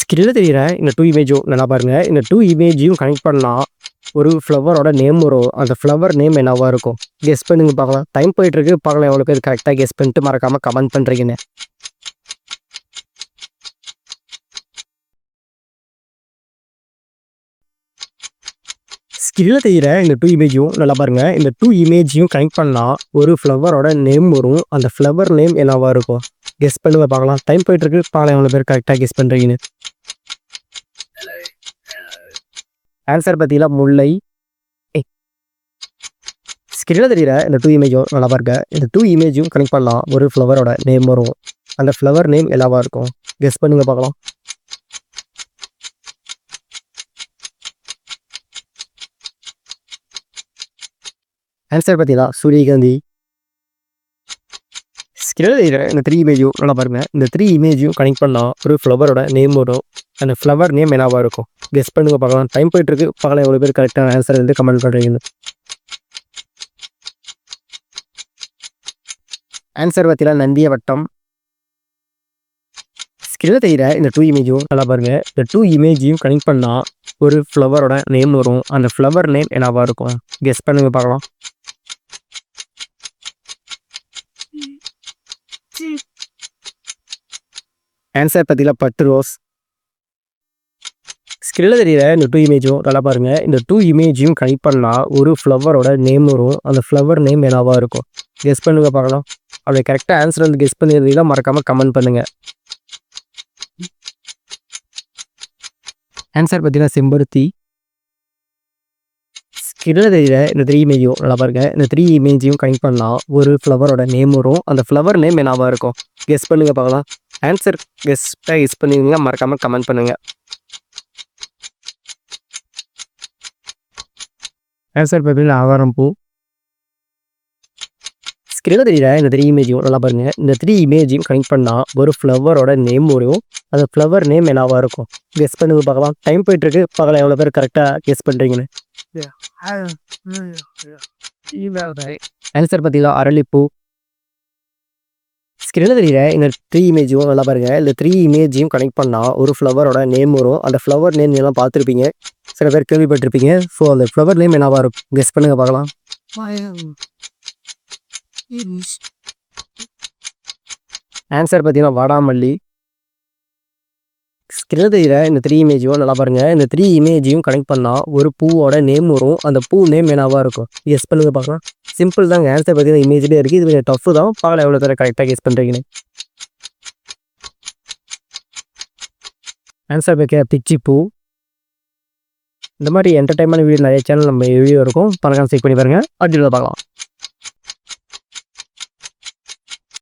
ஸ்க்ரீன்ல தெரியிற இந்த 2 இமேஜும் நல்லா பாருங்க. இந்த 2 இமேஜையும் கனெக்ட் பண்ணா, ஒரு ஃப்ளவரோட நேம் வரும். அந்த ஃப்ளவர் நேம் என்னவா இருக்கும்? கெஸ் பண்ணுங்க பார்க்கலாம். டைம் போயிட்டுருக்கு. பார்க்கலாம் எவ்வளோ பேர் கரெக்ட்டா கெஸ் பண்ணிட்டு மறக்காம கமெண்ட் பண்றீங்கன்னு. ஸ்க்ரீன்ல தெரியிற இந்த 2 இமேஜையும் நல்லா பாருங்க. இந்த 2 இமேஜையும் கனெக்ட் பண்ணா, ஒரு ஃப்ளவரோட நேம் வரும். அந்த ஃப்ளவர் நேம் என்னவா இருக்கும்? கெஸ் பண்ணுங்க பார்க்கலாம். டைம் போயிட்டுருக்கு. பார்க்கலாம் எவ்வளோ பேர் கரெக்ட்டா கெஸ் பண்றீங்கன்னு. ஆன்சர் பார்த்தீங்கன்னா முல்லை. ஸ்க்ரீன்ல தெரியிற இந்த 2 இமேஜும் நல்லா பாருங்க. இந்த 2 இமேஜையும் கனெக்ட் பண்ணா, ஒரு ஃப்ளவரோட நேம் வரும். அந்த ஃப்ளவர் நேம் என்னவா இருக்கும்? கெஸ் பண்ணுங்க பார்க்கலாம். ஆன்சர் பார்த்தீங்கன்னா சூரியகாந்தி. ஸ்க்ரீன்ல தெரியிற இந்த 3 இமேஜையும் நல்லா பாருங்க. இந்த 3 இமேஜையும் கனெக்ட் பண்ணா, ஒரு ஃப்ளவரோட நேம் வரும். அந்த ஃப்ளவர் நேம் என்னவா இருக்கும்? கெஸ் பண்ணுங்க பார்க்கலாம். டைம் போயிட்டுருக்கு. பார்க்கலாம் எவ்வளோ பேர் கரெக்டான ஆன்சர் வந்து கமெண்ட் பண்ணுறீங்கன்னு. ஆன்சர் பார்த்தீங்கன்னா நந்தியவட்டம். ஸ்க்ரீன்ல தெரியிற இந்த 2 இமேஜும் நல்லா பாருங்க. இந்த 2 இமேஜையும் கனெக்ட் பண்ணா, ஒரு ஃப்ளவரோட நேம் வரும். அந்த ஃப்ளவர் நேம் என்னவா இருக்கும்? கெஸ் பண்ணுங்க பார்க்கலாம். ஆன்சர் பார்த்தீங்கன்னா பட்டு ரோஸ். ஸ்க்ரீன்ல தெரியிற இந்த 2 இமேஜும் நல்லா பாருங்க. இந்த 2 இமேஜையும் கனெக்ட் பண்ணா, ஒரு ஃப்ளவரோட நேம் வரும். அந்த ஃப்ளவர் நேம் என்னவா இருக்கும்? கெஸ் பண்ணுங்க பார்க்கலாம். அப்படி கரெக்டாக ஆன்சர் வந்து கெஸ் பண்ணியிருந்தீங்கன்னா மறக்காம கமெண்ட் பண்ணுங்க. ஆன்சர் பார்த்தீங்கன்னா செம்பருத்தி. ஸ்க்ரீன்ல தெரியிற இந்த 3 இமேஜையும் நல்லா பாருங்க. இந்த 3 இமேஜையும் கனெக்ட் பண்ணா, ஒரு ஃப்ளவரோட நேம் வரும். அந்த ஃப்ளவர் நேம் என்னவா இருக்கும்? கெஸ் பண்ணுங்க பார்க்கலாம். ஆன்சர் கெஸ் பண்ணியிருந்தீங்கன்னா மறக்காம கமெண்ட் பண்ணுங்க. ஆன்சர் பார்த்தீங்கன்னா ஆவாரம் பூ. ஸ்க்ரீன்ல தெரியிற இந்த 3 இமேஜையும் நல்லா பாருங்க. இந்த 3 இமேஜையும் கனெக்ட் பண்ணா, ஒரு ஃப்ளவரோட நேம் வரும். அந்த ஃப்ளவர் நேம் என்னவா இருக்கும்? கெஸ் பண்ணுங்க பார்க்கலாம். டைம் போயிட்டுருக்கு. பார்க்கலாம் எவ்வளோ பேர் கரெக்டாக கெஸ் பண்ணுறீங்கன்னு. ஆன்சர் பார்த்தீங்கன்னா அரளிப்பூ. ஸ்க்ரீன்ல தெரியிற இந்த 3 இமேஜும் நல்லா பாருங்க. இந்த 3 இமேஜையும் கனெக்ட் பண்ணா, ஒரு ஃப்ளவரோட நேம் வரும். அந்த ஃப்ளவர் நேம் எல்லாம் பார்த்துருப்பீங்க. சில பேர் கேள்விப்பட்டிருப்பீங்க. ஸோ அந்த ஃப்ளவர் நேம் என்னவா இருக்கும்? கெஸ் பண்ணுங்க பார்க்கலாம். ஆன்சர் பார்த்தீங்கன்னா வாடாமல்லி. ஸ்க்ரீன்ல தெரியிற இந்த 3 இமேஜையும் நல்லா பாருங்க. இந்த 3 இமேஜையும் கனெக்ட் பண்ணா, ஒரு பூவோட நேம் வரும். அந்த பூ நேம் என்னவா இருக்கும்? கெஸ் பண்ணுங்க பார்க்கலாம். சிம்பிள் தாங்க. ஆன்சர் பார்த்தீங்கன்னா இமேஜ்லேயே இருக்குது. இது கொஞ்சம் டஃப் தான். பார்க்கலாம் எவ்வளோ பேர் கரெக்டாக கெஸ் பண்ணுறீங்கன்னு. ஆன்சர் பார்த்தீங்கன்னா பிச்சிப்பூ. இந்த மாதிரி என்டர்டைன்மெண்ட் வீடியோ நிறைய சேனல் நம்ம வீடியோ இருக்கும். மறக்காம செக் பண்ணி பாருங்க. அடுத்த வீடியோவில் பார்க்கலாம்.